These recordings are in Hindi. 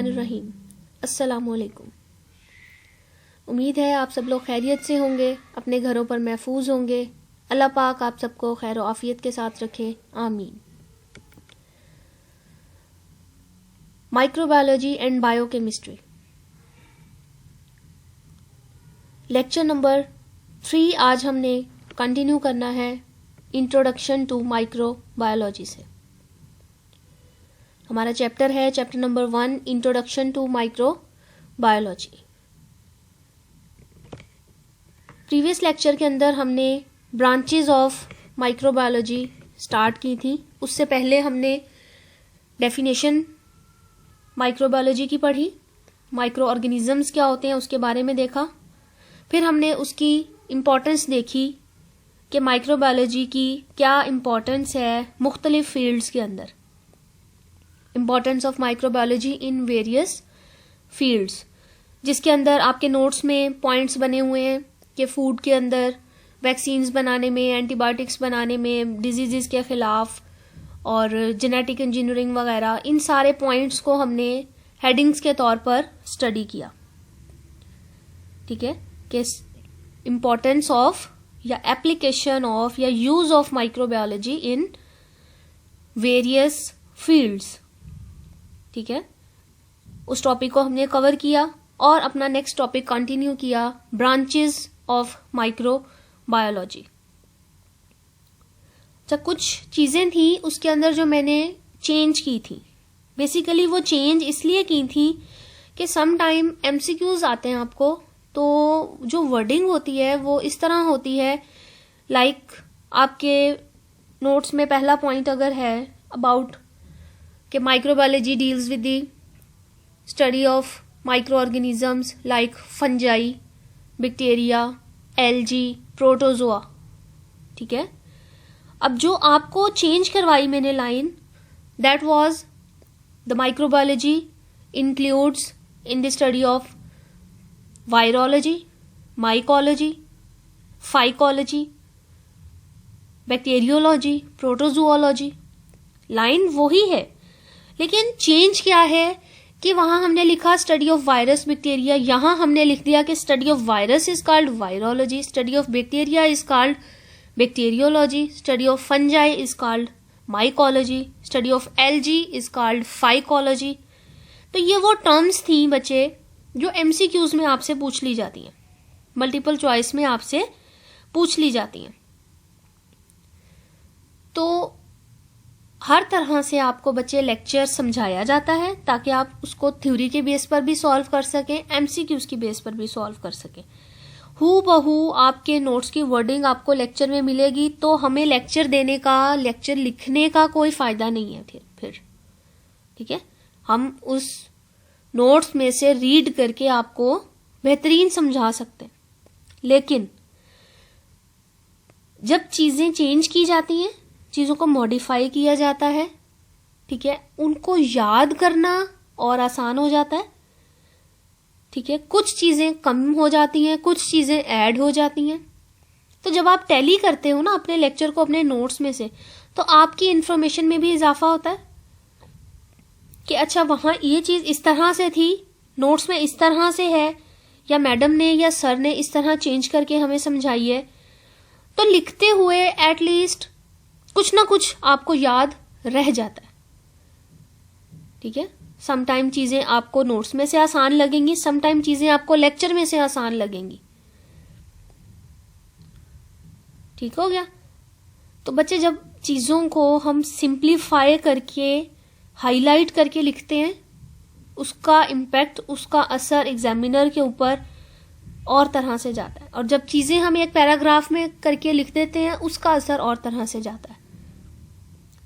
बिस्मिल्लाहिर्रहमानिर्रहीम। अस्सलामुअलैकुम। उम्मीद है आप सब लोग खैरियत से होंगे, अपने घरों पर महफूज होंगे। अल्लाह पाक आप सबको खैर और आफियत के साथ रखे, आमीन। Microbiology and biochemistry, lecture number 3 आज हमने कंटिन्यू करना है इंट्रोडक्शन टू माइक्रोबायोलॉजी से। हमारा चैप्टर है chapter number 1, introduction to microbiology. Previous lecture के अंदर हमने ब्रांचेस ऑफ माइक्रोबायोलॉजी स्टार्ट की थी। उससे पहले हमने डेफिनेशन माइक्रोबायोलॉजी की पढ़ी, माइक्रो ऑर्गेनिजम्स क्या होते हैं उसके बारे में देखा। फिर हमने उसकी इम्पोर्टेंस देखी कि माइक्रोबायोलॉजी की क्या इम्पोर्टेंस है मुख्तलिफ फील्ड्स के अंदर, importance of microbiology in various fields, जिसके अंदर आपके नोट्स में पॉइंट्स बने हुए हैं कि फूड के अंदर वैक्सीन्स बनाने में, एंटीबायोटिक्स बनाने में, डिजीज़ के ख़िलाफ़ और जेनेटिक इंजीनियरिंग वगैरह, इन सारे पॉइंट्स को हमने हेडिंग्स के तौर पर स्टडी किया। ठीक है, कि इम्पोर्टेंस ऑफ या एप्लीकेशन ऑफ या use of microbiology in various fields. ठीक है, उस टॉपिक को हमने कवर किया और अपना नेक्स्ट टॉपिक कंटिन्यू किया, ब्रांचेस ऑफ माइक्रोबायोलॉजी। जब कुछ चीजें थी उसके अंदर जो मैंने चेंज की थी, बेसिकली वो चेंज इसलिए की थी कि सम टाइम एमसीक्यूज आते हैं आपको, तो जो वर्डिंग होती है वो इस तरह होती है, लाइक आपके नोट्स में पहला पॉइंट अगर है अबाउट कि microbiology deals with the study of micro organisms like fungi, bacteria, algae, protozoa. ठीक है, अब जो आपको चेंज करवाई मैंने line, that was the microbiology includes in the study of virology, mycology, phycology, bacteriology, protozoology. Line वही है, लेकिन चेंज क्या है कि वहां हमने लिखा स्टडी ऑफ वायरस बैक्टीरिया, यहां हमने लिख दिया कि study of virus is called virology, study of bacteria is called bacteriology, study of fungi is called mycology, study of algae is called phycology. तो ये वो टर्म्स थी बच्चे जो एमसीक्यूज में आपसे पूछ ली जाती हैं, मल्टीपल चॉइस में आपसे पूछ ली जाती हैं। तो हर तरह से आपको बच्चे लेक्चर समझाया जाता है ताकि आप उसको थ्योरी के बेस पर भी सॉल्व कर सकें, एमसीक्यूज की बेस पर भी सॉल्व कर सकें। हू बहू आपके नोट्स की वर्डिंग आपको लेक्चर में मिलेगी, तो हमें लेक्चर देने का, लेक्चर लिखने का कोई फायदा नहीं है फिर। ठीक है, हम उस नोट्स में से रीड करके आपको बेहतरीन समझा सकते हैं, लेकिन जब चीजें चेंज की जाती हैं, चीजों को मॉडिफाई किया जाता है, ठीक है, उनको याद करना और आसान हो जाता है। ठीक है, कुछ चीजें कम हो जाती हैं, कुछ चीजें ऐड हो जाती हैं। तो जब आप टैली करते हो ना अपने लेक्चर को अपने नोट्स में से, तो आपकी इंफॉर्मेशन में भी इजाफा होता है कि अच्छा वहां ये चीज इस तरह से थी, नोट्स में इस तरह से है, या मैडम ने या सर ने इस तरह चेंज करके हमें समझाई है। तो लिखते हुए एटलीस्ट कुछ ना कुछ आपको याद रह जाता है। ठीक है, समटाइम चीजें आपको नोट्स में से आसान लगेंगी, समटाइम चीजें आपको लेक्चर में से आसान लगेंगी। ठीक हो गया। तो बच्चे जब चीजों को हम सिंप्लीफाई करके, हाईलाइट करके लिखते हैं, उसका इम्पैक्ट, उसका असर एग्जामिनर के ऊपर और तरह से जाता है, और जब चीजें हम एक पैराग्राफ में करके लिख देते हैं उसका असर और तरह से जाता है।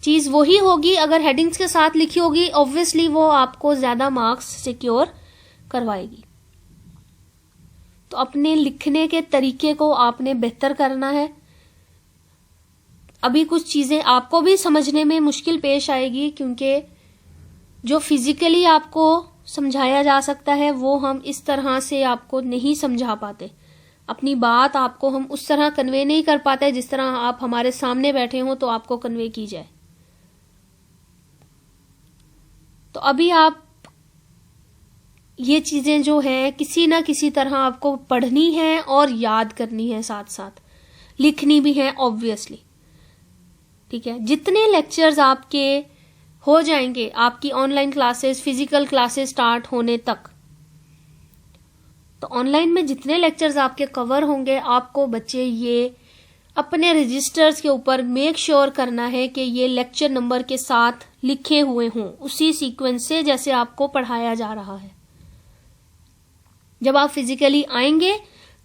चीज वही होगी, अगर हेडिंग्स के साथ लिखी होगी ऑब्वियसली वो आपको ज्यादा मार्क्स सिक्योर करवाएगी। तो अपने लिखने के तरीके को आपने बेहतर करना है। अभी कुछ चीजें आपको भी समझने में मुश्किल पेश आएगी, क्योंकि जो फिजिकली आपको समझाया जा सकता है वो हम इस तरह से आपको नहीं समझा पाते, अपनी बात आपको हम उस तरह कन्वे नहीं कर पाते जिस तरह आप हमारे सामने बैठे हो तो आपको कन्वे की जाए। तो अभी आप ये चीजें जो है किसी ना किसी तरह आपको पढ़नी है और याद करनी है, साथ साथ लिखनी भी है ऑब्वियसली। ठीक है, जितने लेक्चर्स आपके हो जाएंगे आपकी online classes, physical classes start होने तक, तो ऑनलाइन में जितने लेक्चर्स आपके कवर होंगे, आपको बच्चे ये अपने रजिस्टर्स के ऊपर मेक श्योर करना है कि ये लेक्चर नंबर के साथ लिखे हुए हों, उसी सीक्वेंस से जैसे आपको पढ़ाया जा रहा है। जब आप फिजिकली आएंगे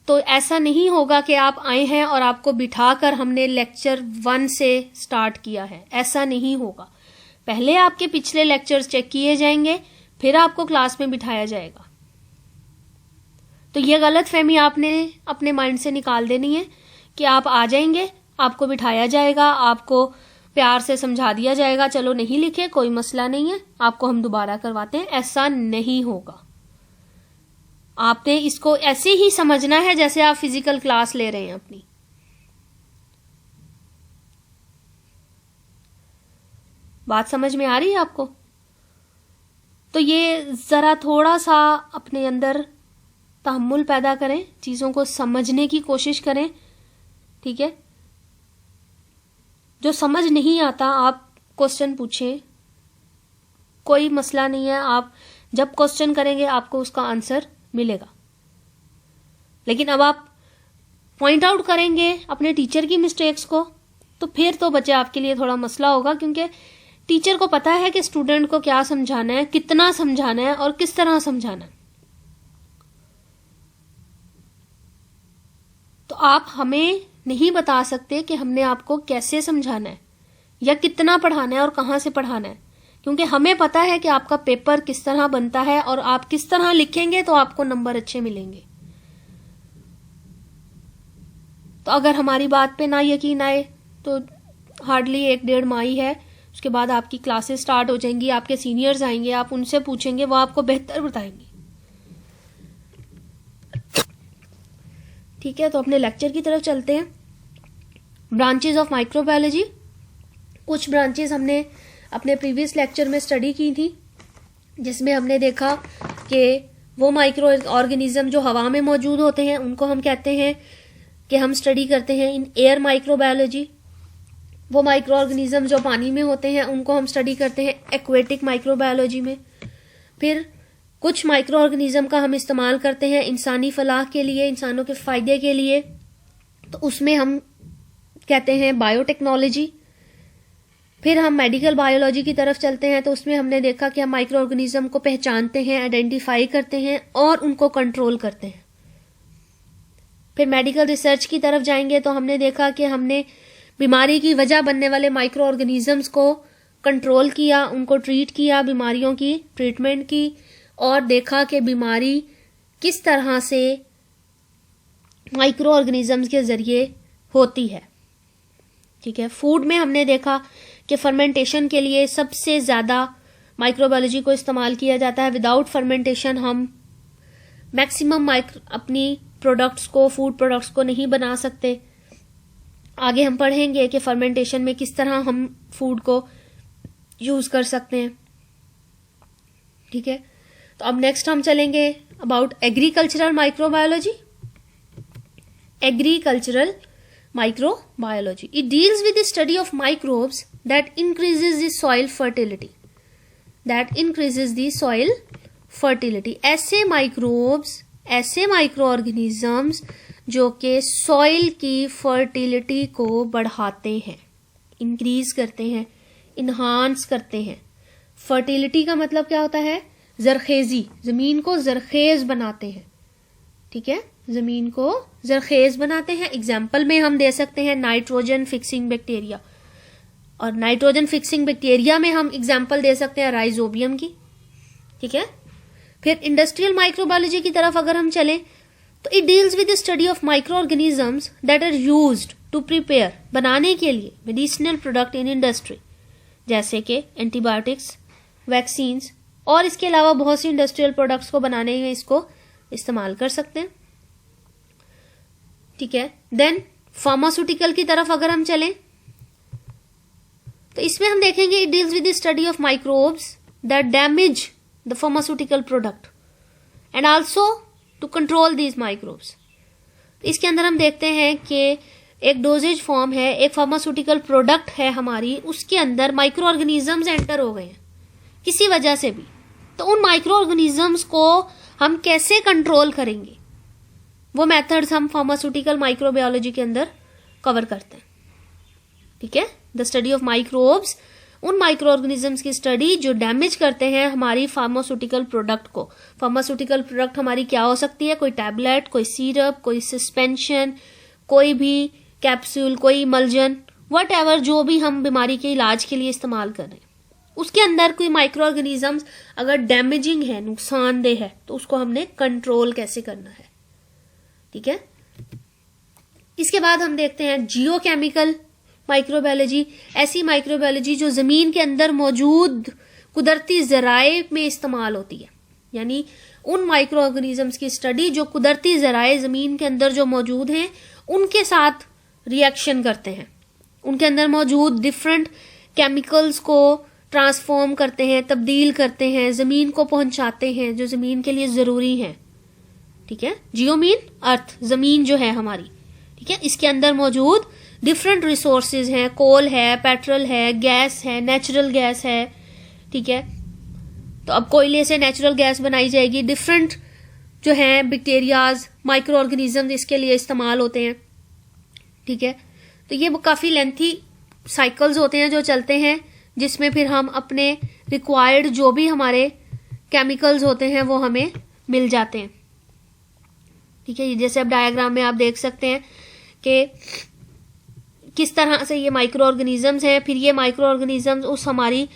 तो ऐसा नहीं होगा कि आप आए हैं और आपको बिठाकर हमने लेक्चर 1 से स्टार्ट किया है, ऐसा नहीं होगा। पहले आपके पिछले लेक्चर्स चेक किए जाएंगे, फिर आपको क्लास में बिठाया जाएगा। तो ये गलतफहमी आपने अपने माइंड से निकाल देनी है कि आप आ जाएंगे, आपको बिठाया जाएगा, आपको प्यार से समझा दिया जाएगा, चलो नहीं लिखे कोई मसला नहीं है, आपको हम दोबारा करवाते हैं। ऐसा नहीं होगा। आपने इसको ऐसे ही समझना है जैसे आप फिजिकल क्लास ले रहे हैं अपनी। बात समझ में आ रही है आपको? तो ये जरा थोड़ा सा अपने अंदर तहम्मुल पैदा करें, चीजों को समझने की कोशिश करें। ठीक है, जो समझ नहीं आता आप क्वेश्चन पूछें, कोई मसला नहीं है। आप जब क्वेश्चन करेंगे आपको उसका आंसर मिलेगा। लेकिन अब आप पॉइंट आउट करेंगे अपने टीचर की मिस्टेक्स को, तो फिर तो बच्चे आपके लिए थोड़ा मसला होगा, क्योंकि टीचर को पता है कि स्टूडेंट को क्या समझाना है, कितना समझाना है और किस तरह समझाना है। तो आप हमें नहीं बता सकते कि हमने आपको कैसे समझाना है या कितना पढ़ाना है और कहां से पढ़ाना है, क्योंकि हमें पता है कि आपका पेपर किस तरह बनता है और आप किस तरह लिखेंगे तो आपको नंबर अच्छे मिलेंगे। तो अगर हमारी बात पे ना यकीन आए तो हार्डली 1-1.5 माह ही है, उसके बाद आपकी क्लासेस स्टार्ट हो जाएंगी, आपके सीनियर्स आएंगे, आप उनसे पूछेंगे, वो आपको बेहतर बताएंगे। ठीक है, तो अपने लेक्चर की तरफ चलते हैं। ब्रांचेस ऑफ माइक्रोबायोलॉजी, कुछ ब्रांचेस हमने अपने प्रीवियस लेक्चर में स्टडी की थी, जिसमें हमने देखा कि वो माइक्रो ऑर्गेनिज्म जो हवा में मौजूद होते हैं उनको हम कहते हैं कि हम स्टडी करते हैं इन एयर माइक्रोबायोलॉजी। वो माइक्रो ऑर्गेनिज्म जो पानी में होते हैं उनको हम स्टडी करते हैं एक्वेटिक माइक्रोबायोलॉजी में। फिर कुछ माइक्रो ऑर्गेनिज्म का हम इस्तेमाल करते हैं इंसानी फलाह के लिए, इंसानों के फायदे के लिए, तो उसमें हम कहते हैं बायोटेक्नोलॉजी। फिर हम मेडिकल बायोलॉजी की तरफ चलते हैं, तो उसमें हमने देखा कि हम माइक्रो ऑर्गेनिज्म को पहचानते हैं, आइडेंटिफाई करते हैं और उनको कंट्रोल करते हैं। फिर मेडिकल रिसर्च की तरफ जाएंगे तो हमने देखा कि हमने बीमारी की वजह बनने वाले माइक्रो ऑर्गेनिजम्स को कंट्रोल किया, उनको ट्रीट किया, बीमारियों की ट्रीटमेंट की, और देखा कि बीमारी किस तरह से माइक्रो ऑर्गेनिजम्स के जरिए होती है। ठीक है, फूड में हमने देखा कि फर्मेंटेशन के लिए सबसे ज्यादा माइक्रोबायोलॉजी को इस्तेमाल किया जाता है। विदाउट फर्मेंटेशन हम मैक्सिमम अपनी प्रोडक्ट्स को, फूड प्रोडक्ट्स को नहीं बना सकते। आगे हम पढ़ेंगे कि फर्मेंटेशन में किस तरह हम फूड को यूज कर सकते हैं। ठीक है, तो अब नेक्स्ट हम चलेंगे about agricultural microbiology. Agricultural microbiology, it deals with the study of microbes that increases the soil fertility, ऐसे माइक्रोब्स, ऐसे माइक्रो ऑर्गेनिजम्स जो कि सॉइल की फर्टिलिटी को बढ़ाते हैं, इंक्रीज करते हैं, इन्हांस करते हैं। फर्टिलिटी का मतलब क्या होता है? जरखेजी, जमीन को जरखेज बनाते हैं। ठीक है, जमीन को जरखेज बनाते हैं। एग्जाम्पल में हम दे सकते हैं नाइट्रोजन फिक्सिंग बैक्टीरिया, और नाइट्रोजन फिक्सिंग बैक्टीरिया में हम एग्जाम्पल दे सकते हैं राइजोबियम की। ठीक है, फिर इंडस्ट्रियल माइक्रोबायोलॉजी की तरफ अगर हम चलें तो it deals with the study of micro organisms that are used to prepare, बनाने के लिए मेडिसिनल प्रोडक्ट इन इंडस्ट्री, जैसे कि एंटीबायोटिक्स, वैक्सीन्स, और इसके अलावा बहुत सी इंडस्ट्रियल प्रोडक्ट्स को बनाने में इसको इस्तेमाल कर सकते हैं। ठीक है, देन फार्मास्यूटिकल की तरफ अगर हम चलें तो इसमें हम देखेंगे it deals with the study of microbes that damage the pharmaceutical product, and also to control these microbes. इसके अंदर हम देखते हैं कि एक डोजेज फॉर्म है, एक फार्मास्यूटिकल प्रोडक्ट है हमारी, उसके अंदर माइक्रो ऑर्गेनिजम्स एंटर हो गए हैं किसी वजह से भी। तो उन माइक्रो ऑर्गेनिजम्स को हम कैसे कंट्रोल करेंगे, वो मेथड्स हम फार्मास्यूटिकल माइक्रोबायोलॉजी के अंदर कवर करते हैं। ठीक है, द स्टडी ऑफ माइक्रोब्स, उन माइक्रो ऑर्गेनिजम्स की स्टडी जो डैमेज करते हैं हमारी फार्मास्यूटिकल प्रोडक्ट को। फार्मास्यूटिकल प्रोडक्ट हमारी क्या हो सकती है, कोई टैबलेट, कोई सिरप, कोई सस्पेंशन, कोई भी कैप्सूल, कोई इमल्जन, व्हाटएवर, जो भी हम बीमारी के इलाज के लिए इस्तेमाल कर रहे हैं, उसके अंदर कोई माइक्रो ऑर्गेनिजम्स अगर डैमेजिंग है, नुकसानदेह है, तो उसको हमने कंट्रोल कैसे करना है। ठीक है, इसके बाद हम देखते हैं जियोकेमिकल माइक्रोबायोलॉजी, ऐसी माइक्रोबायोलॉजी जो जमीन के अंदर मौजूद कुदरती जराए में इस्तेमाल होती है, यानी उन माइक्रो ऑर्गेनिजम्स की स्टडी जो कुदरती जराए जमीन के अंदर जो मौजूद हैं उनके साथ रिएक्शन करते हैं, उनके अंदर मौजूद डिफरेंट केमिकल्स को ट्रांसफॉर्म करते हैं, तब्दील करते हैं, जमीन को पहुंचाते हैं जो जमीन के लिए जरूरी है। ठीक है, जियो मीन अर्थ, जमीन जो है हमारी। ठीक है, इसके अंदर मौजूद डिफरेंट रिसोर्सेज हैं, कोल है, पेट्रोल है, गैस है, नेचुरल गैस है। ठीक है, तो अब कोयले से नेचुरल गैस बनाई जाएगी। डिफरेंट जो है बैक्टीरियाज, माइक्रो ऑर्गेनिज्म इसके लिए इस्तेमाल होते हैं। ठीक है, तो ये काफी लेंथी साइकिल्स होते हैं जो चलते हैं, जिसमें फिर हम अपने रिक्वायर्ड जो भी हमारे केमिकल्स होते हैं वो हमें मिल जाते हैं। ठीक है, जैसे अब डायग्राम में आप देख सकते हैं कि किस तरह से ये माइक्रो ऑर्गेनिजम्स हैं, फिर ये माइक्रो ऑर्गेनिजम्स उस हमारी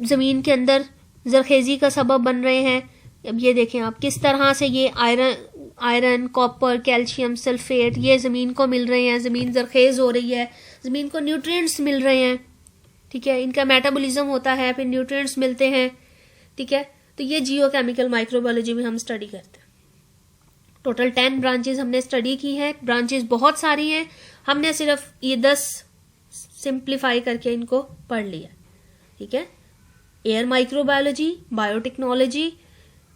जमीन के अंदर जरखेजी का सबब बन रहे हैं। अब ये देखें आप किस तरह से ये आयरन, कॉपर, कैल्शियम, सल्फेट ये जमीन को मिल रहे हैं, जमीन जरखेज हो रही है, जमीन को न्यूट्रिएंट्स मिल रहे हैं। ठीक है, इनका मेटाबॉलिज्म होता है, फिर न्यूट्रिएंट्स मिलते हैं। ठीक है, तो ये जियोकेमिकल माइक्रोबायोलॉजी में हम स्टडी करते हैं। टोटल 10 ब्रांचेस हमने स्टडी की हैं। ब्रांचेस बहुत सारी हैं, हमने सिर्फ ये 10 सिंप्लीफाई करके इनको पढ़ लिया। ठीक है, air microbiology, biotechnology,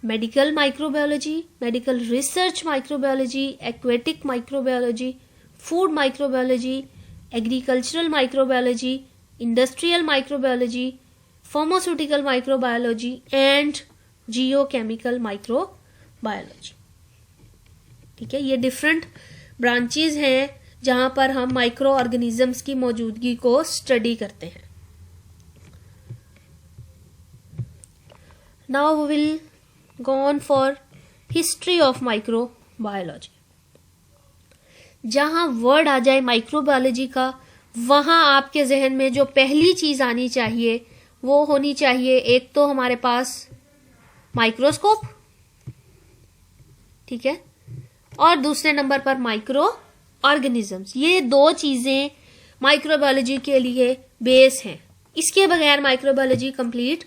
medical microbiology, medical research microbiology, aquatic microbiology, food microbiology, agricultural microbiology, industrial microbiology, pharmaceutical microbiology and geochemical microbiology. ठीक है, ये डिफरेंट ब्रांचेस हैं जहां पर हम माइक्रो ऑर्गेनिजम्स की मौजूदगी को स्टडी करते हैं। Now we will go on for history of microbiology. जहां वर्ड आ जाए माइक्रोबायोलॉजी का, वहां आपके जहन में जो पहली चीज आनी चाहिए वो होनी चाहिए, एक तो हमारे पास माइक्रोस्कोप, ठीक है, और दूसरे नंबर पर माइक्रो ऑर्गेनिजम्स। ये दो चीजें माइक्रोबायोलॉजी के लिए बेस हैं, इसके बगैर माइक्रोबायोलॉजी कंप्लीट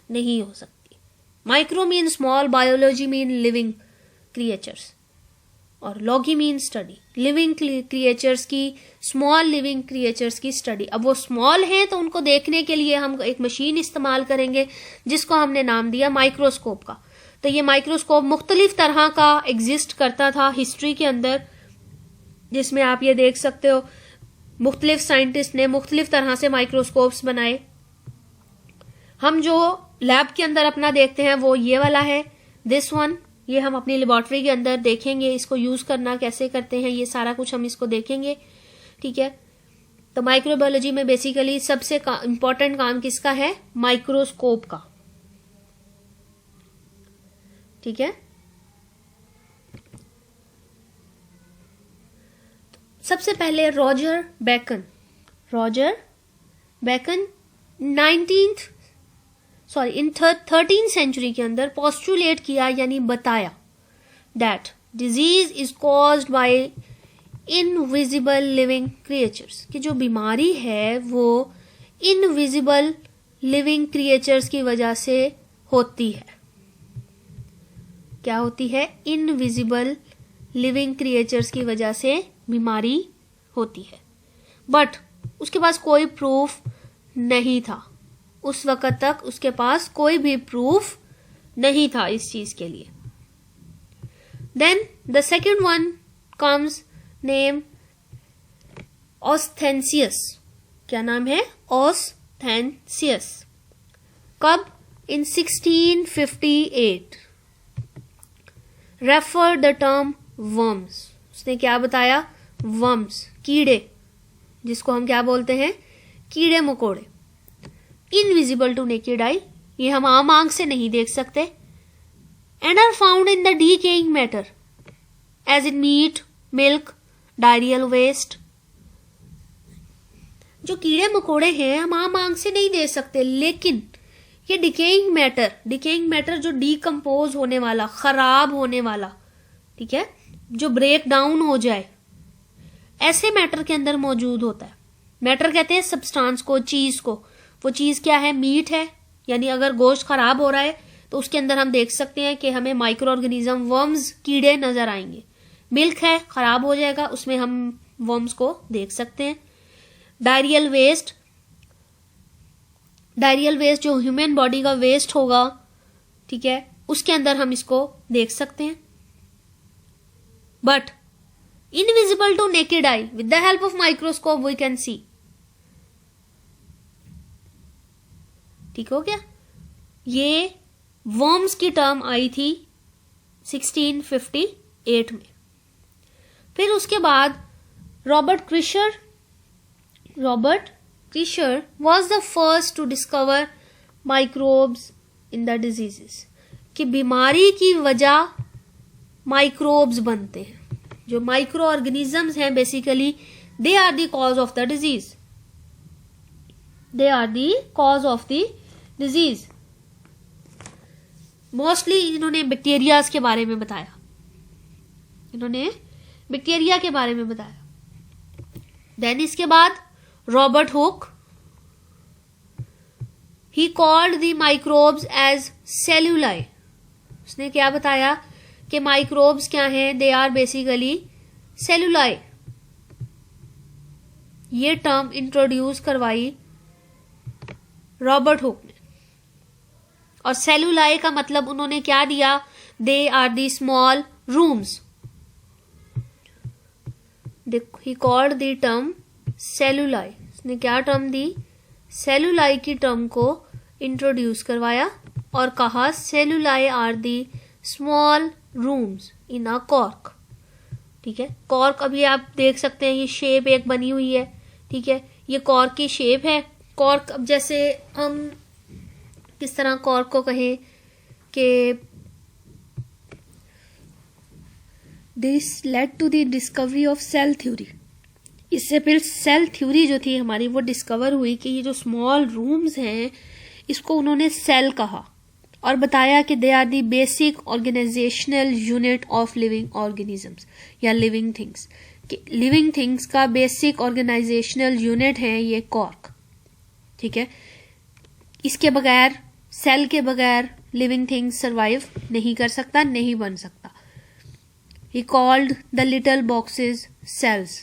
नहीं हो सकती। Micro mean small, biology mean living creatures, और लॉगी मीन स्टडी, लिविंग क्रिएचर्स की, स्मॉल लिविंग क्रिएचर्स की स्टडी। अब वो स्मॉल हैं तो उनको देखने के लिए हम एक मशीन इस्तेमाल करेंगे जिसको हमने नाम दिया माइक्रोस्कोप का। तो ये माइक्रोस्कोप मुख्तलिफ तरह का एग्जिस्ट करता था हिस्ट्री के अंदर, जिसमें आप ये देख सकते हो मुख्तलिफ साइंटिस्ट ने मुख्तलिफ तरह से माइक्रोस्कोप्स बनाए। हम जो लैब के अंदर अपना देखते हैं वो ये वाला है, दिस वन, ये हम अपनी लेबोरेटरी के अंदर देखेंगे, इसको यूज करना कैसे करते हैं ये सारा कुछ हम इसको देखेंगे। ठीक है, तो माइक्रोबायोलॉजी में बेसिकली सबसे इंपॉर्टेंट काम किसका है, माइक्रोस्कोप का। ठीक है, सबसे पहले रॉजर बेकन 13th सेंचुरी के अंदर पोस्टुलेट किया, यानी बताया, that disease is caused by invisible living creatures, कि जो बीमारी है वो इनविजिबल लिविंग क्रिएचर्स की वजह से होती है। क्या होती है, इनविजिबल लिविंग क्रिएचर्स की वजह से बीमारी होती है। बट उसके पास कोई प्रूफ नहीं था, उस वक्त तक उसके पास कोई भी प्रूफ नहीं था इस चीज के लिए। Then the second one comes name Athanasius. क्या नाम है? ऑस्थेंसियस. कब? In 1658. Refer the term worms. उसने क्या बताया? वर्म्स, कीड़े, जिसको हम क्या बोलते हैं? कीड़े मकोड़े. इनविजिबल टू नेकेड आई, ये हम आम आंख से नहीं देख सकते. And are found in the decaying matter as in meat, milk, diarrhoeal waste. जो कीड़े मकोड़े हैं हम आम आंख से नहीं देख सकते, लेकिन ये डिकेइंग मैटर जो डीकम्पोज होने वाला, खराब होने वाला, ठीक है, जो ब्रेक डाउन हो जाए, ऐसे मैटर के अंदर मौजूद होता है. मैटर कहते हैं सब्सटेंस को, चीज को. वो चीज क्या है? मीट है. यानी अगर गोश्त खराब हो रहा है तो उसके अंदर हम देख सकते हैं कि हमें माइक्रो ऑर्गेनिज्म, वर्म्स, कीड़े नजर आएंगे. मिल्क है, खराब हो जाएगा, उसमें हम वर्म्स को देख सकते हैं. डायरियल वेस्ट जो ह्यूमन बॉडी का वेस्ट होगा, ठीक है, उसके अंदर हम इसको देख सकते हैं. But invisible to naked eye, with the help of microscope we can see. ठीक हो गया? ये वर्म्स की टर्म आई थी 1658 में. फिर उसके बाद Robert क्रिशर was the first to discover microbes in the diseases. कि बीमारी की वजह माइक्रोब्स बनते हैं. जो माइक्रो ऑर्गेनिजम्स हैं basically they are the cause of the disease. Mostly इन्होंने बैक्टीरियाज के बारे में बताया. देन इसके बाद Robert Hooke, he called the microbes as cellulae. उसने क्या बताया कि माइक्रोब्स क्या हैं? They are basically cellulae. ये टर्म इंट्रोड्यूस करवाई रॉबर्ट हुक ने. और सेल्यूलाई का मतलब उन्होंने क्या दिया? They are the small rooms. He called the term cellulae. उसने क्या टर्म दी? सेल्यूलाई की टर्म को इंट्रोड्यूस करवाया और कहा cellulae are the small rooms in a cork. ठीक है, कॉर्क अभी आप देख सकते हैं, ये शेप एक बनी हुई है. ठीक है, ये कॉर्क की शेप है. कॉर्क, अब जैसे हम किस तरह कॉर्क को कहें कि this led to the discovery of cell theory. इससे फिर सेल थ्योरी जो थी हमारी वो डिस्कवर हुई कि ये जो स्मॉल रूम्स हैं इसको उन्होंने सेल कहा और बताया कि they are the basic organisational unit of living organisms या लिविंग थिंग्स. कि लिविंग थिंग्स का बेसिक ऑर्गेनाइजेशनल यूनिट है ये कॉर्क. ठीक है, इसके बगैर, सेल के बगैर लिविंग थिंग्स सरवाइव नहीं कर सकता, नहीं बन सकता. He called the little boxes cells.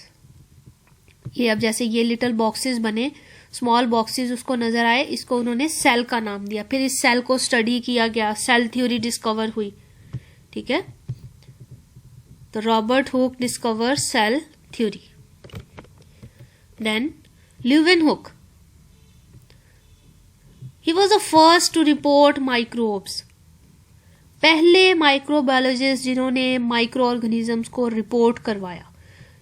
ये अब जैसे ये लिटिल बॉक्सेस बने, स्मॉल बॉक्सेस उसको नजर आए, इसको उन्होंने सेल का नाम दिया. फिर इस सेल को स्टडी किया गया, सेल थ्योरी डिस्कवर हुई. ठीक है, तो Robert Hooke discover cell theory. Then Leeuwenhoek, he was the first to report microbes. पहले माइक्रोबायोलॉजिस्ट जिन्होंने माइक्रो ऑर्गेनिजम्स को रिपोर्ट करवाया.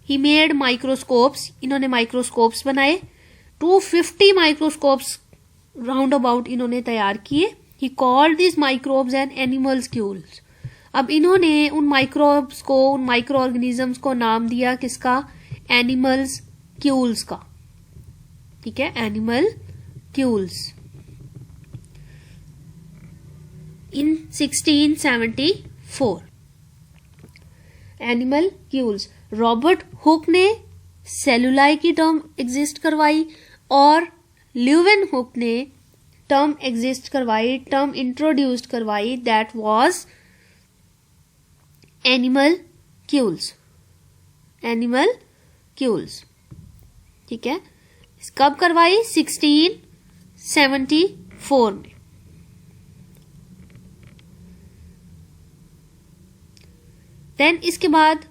He made microscopes. इन्होंने माइक्रोस्कोप्स बनाए. 250 माइक्रोस्कोप्स राउंड अबाउट इन्होंने तैयार किए. He called this microbes and animalcules. अब इन्होंने उन माइक्रोब्स को, उन माइक्रो ऑर्गेनिजम्स को नाम दिया किसका? एनिमल्सक्यूल्स का. ठीक है, एनिमल्क्यूल्स. इन 1674 एनिमल्क्यूल्स. रॉबर्ट हुक ने सेलुलाई की टर्म एग्जिस्ट करवाई और ल्यूवेनहुक ने टर्म एग्जिस्ट करवाई, टर्म इंट्रोड्यूस्ड करवाई, दैट वाज एनिमल्क्यूल्स. एनिमल्क्यूल्स. ठीक है, कब करवाई? 1674 में. देन इसके बाद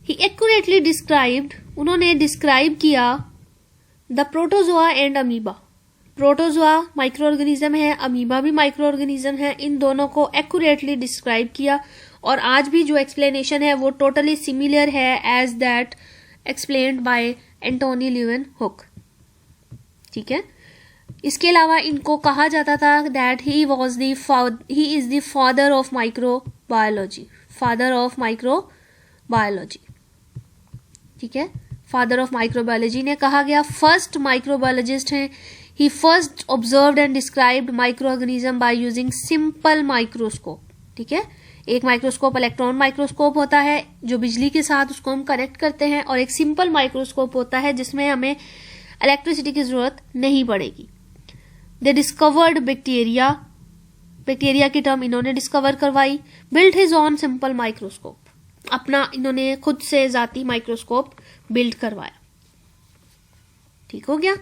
ही एक्यूरेटली डिस्क्राइब्ड, उन्होंने डिस्क्राइब किया the protozoa and amoeba. Protozoa micro organism है, अमीबा भी माइक्रो ऑर्गेनिज्म है, इन दोनों को एक्यूरेटली डिस्क्राइब किया। और आज भी जो एक्सप्लेनेशन है वो टोटली सिमिलर है as that explained by Antonie Leeuwenhoek. ठीक है, इसके अलावा इनको कहा जाता था that he is the father of microbiology, father of microbiology. ठीक है, फादर ऑफ माइक्रोबायोलॉजी ने कहा गया, फर्स्ट माइक्रोबायोलॉजिस्ट हैं। He first observed and described micro organism by using simple microscope. ठीक है, एक माइक्रोस्कोप इलेक्ट्रॉन माइक्रोस्कोप होता है जो बिजली के साथ उसको हम कनेक्ट करते हैं, और एक सिंपल माइक्रोस्कोप होता है जिसमें हमें इलेक्ट्रिसिटी की जरूरत नहीं पड़ेगी। दे डिस्कवर्ड बैक्टीरिया, बैक्टीरिया की टर्म इन्होंने डिस्कवर करवाई। Build his on simple microscope, अपना इन्होंने खुद से जाती माइक्रोस्कोप बिल्ड करवाया। ठीक हो गया।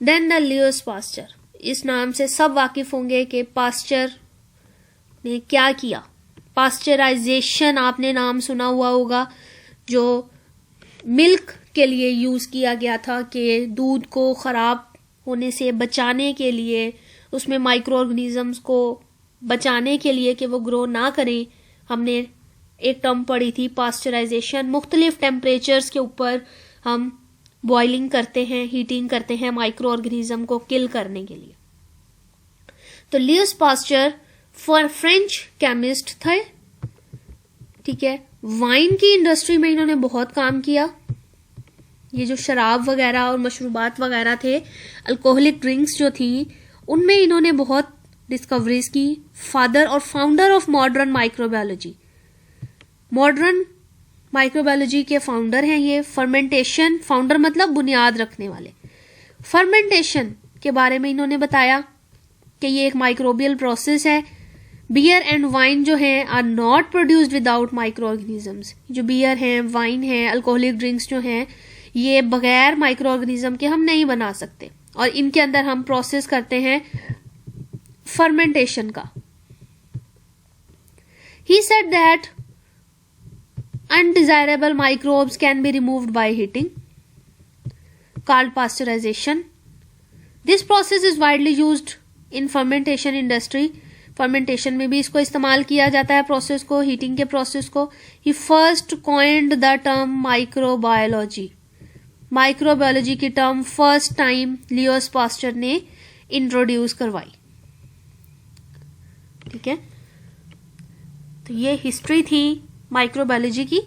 देन द लियोस पास्चर, इस नाम से सब वाकिफ होंगे कि पास्चर ने क्या किया। पास्चराइजेशन आपने नाम सुना हुआ होगा, जो मिल्क के लिए यूज किया गया था कि दूध को खराब होने से बचाने के लिए, उसमें माइक्रो ऑर्गेनिजम्स को बचाने के लिए कि वो ग्रो ना करें, हमने एक टर्म पढ़ी थी पास्चराइजेशन। मुख्तलिफ टेम्परेचर्स के ऊपर हम बॉइलिंग करते हैं, हीटिंग करते हैं माइक्रो ऑर्गेनिज्म को किल करने के लिए। तो लियोस पास्चर फ्रेंच केमिस्ट थे। ठीक है, वाइन की इंडस्ट्री में इन्होंने बहुत काम किया। ये जो शराब वगैरह और मशरूबात वगैरह थे, अल्कोहलिक ड्रिंक्स जो थी, उनमें इन्होंने बहुत डिस्कवरीज की। फादर और founder of modern microbiology, modern microbiology के फाउंडर हैं ये। फर्मेंटेशन, फाउंडर मतलब बुनियाद रखने वाले। फर्मेंटेशन के बारे में इन्होंने बताया कि ये एक माइक्रोबियल प्रोसेस है। बियर एंड वाइन जो हैं are not produced without micro organisms. जो बियर हैं, वाइन हैं, अल्कोहलिक ड्रिंक्स जो हैं, ये बगैर माइक्रो ऑर्गेनिज्म के हम नहीं बना सकते, और इनके अंदर हम प्रोसेस करते हैं फर्मेंटेशन का। He said that undesirable microbes can be removed by heating, called pasteurization. This process is widely used in fermentation industry. Fermentation में भी इसको इस्तेमाल किया जाता है, प्रोसेस को, हीटिंग के प्रोसेस को। He first coined the term microbiology. Microbiology की term first time Louis Pasteur ने इंट्रोड्यूस करवाई। ठीक है, तो ये हिस्ट्री थी माइक्रोबायोलॉजी की।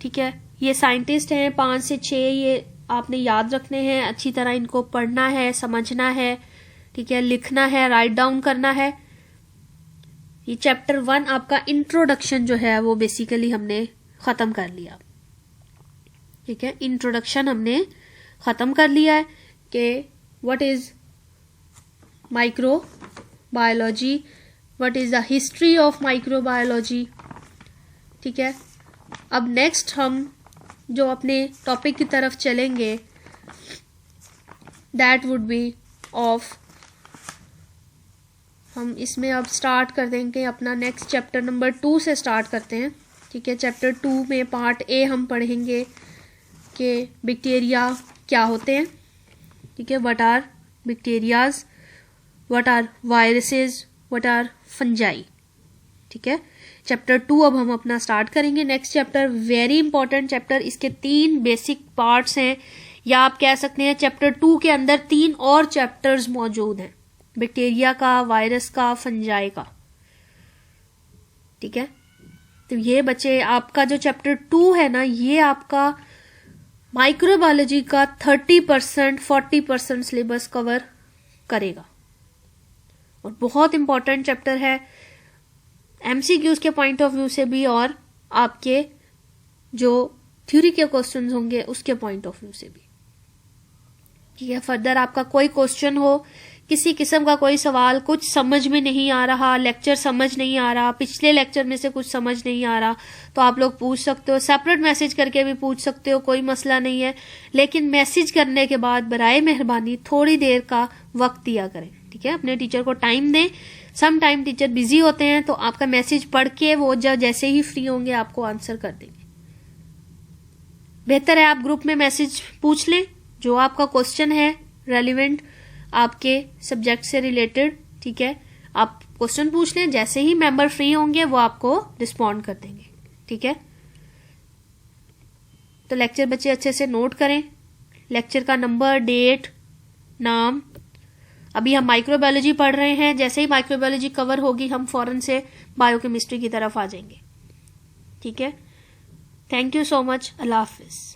ठीक है, ये साइंटिस्ट हैं 5 से 6, ये आपने याद रखने हैं, अच्छी तरह इनको पढ़ना है, समझना है। ठीक है, लिखना है, राइट डाउन करना है। ये चैप्टर 1 आपका इंट्रोडक्शन जो है वो बेसिकली हमने खत्म कर लिया। ठीक है, इंट्रोडक्शन हमने खत्म कर लिया है कि what is microbiology, what is the history of microbiology. ठीक है, अब नेक्स्ट हम जो अपने टॉपिक की तरफ चलेंगे दैट वुड बी ऑफ, हम इसमें अब स्टार्ट कर देंगे अपना नेक्स्ट चैप्टर नंबर 2 से स्टार्ट करते हैं। ठीक है, चैप्टर 2 में पार्ट ए हम पढ़ेंगे कि बैक्टीरिया क्या होते हैं। ठीक है, what are bacterias, what are viruses, what are fungi. ठीक है, चैप्टर 2 अब हम अपना स्टार्ट करेंगे। Next chapter very important chapter, इसके 3 बेसिक पार्ट्स हैं, या आप कह सकते हैं चैप्टर 2 के अंदर 3 और चैप्टर्स मौजूद हैं, बैक्टीरिया का, वायरस का, फंजाई का। ठीक है, तो ये बच्चे आपका जो चैप्टर 2 है ना, ये आपका माइक्रोबायोलॉजी का 30% 40% सिलेबस कवर करेगा, और बहुत इंपॉर्टेंट चैप्टर है एमसीक्यूज के पॉइंट ऑफ व्यू से भी, और आपके जो थ्योरी के क्वेश्चंस होंगे उसके पॉइंट ऑफ व्यू से भी। ठीक है, फर्दर आपका कोई क्वेश्चन हो, किसी किस्म का कोई सवाल, कुछ समझ में नहीं आ रहा, लेक्चर समझ नहीं आ रहा, पिछले लेक्चर में से कुछ समझ नहीं आ रहा, तो आप लोग पूछ सकते हो, सेपरेट मैसेज करके भी पूछ सकते हो, कोई मसला नहीं है। लेकिन मैसेज करने के बाद बराए मेहरबानी थोड़ी देर का वक्त दिया करें। ठीक है, अपने टीचर को टाइम दें, सम टाइम टीचर बिजी होते हैं, तो आपका मैसेज पढ़ के वो जैसे ही फ्री होंगे आपको आंसर कर देंगे। बेहतर है आप ग्रुप में मैसेज पूछ लें, जो आपका क्वेश्चन है रेलिवेंट आपके सब्जेक्ट से रिलेटेड, ठीक है, आप क्वेश्चन पूछ लें, जैसे ही मेंबर फ्री होंगे वो आपको रिस्पॉन्ड कर देंगे, ठीक है। तो लेक्चर बच्चे अच्छे से नोट करें, लेक्चर का नंबर, डेट, नाम। अभी हम माइक्रोबायोलॉजी पढ़ रहे हैं, जैसे ही माइक्रोबायोलॉजी कवर होगी हम फौरन से बायोकेमिस्ट्री की तरफ आ जाएंगे, ठीक है। Thank you so much. Allah Hafiz.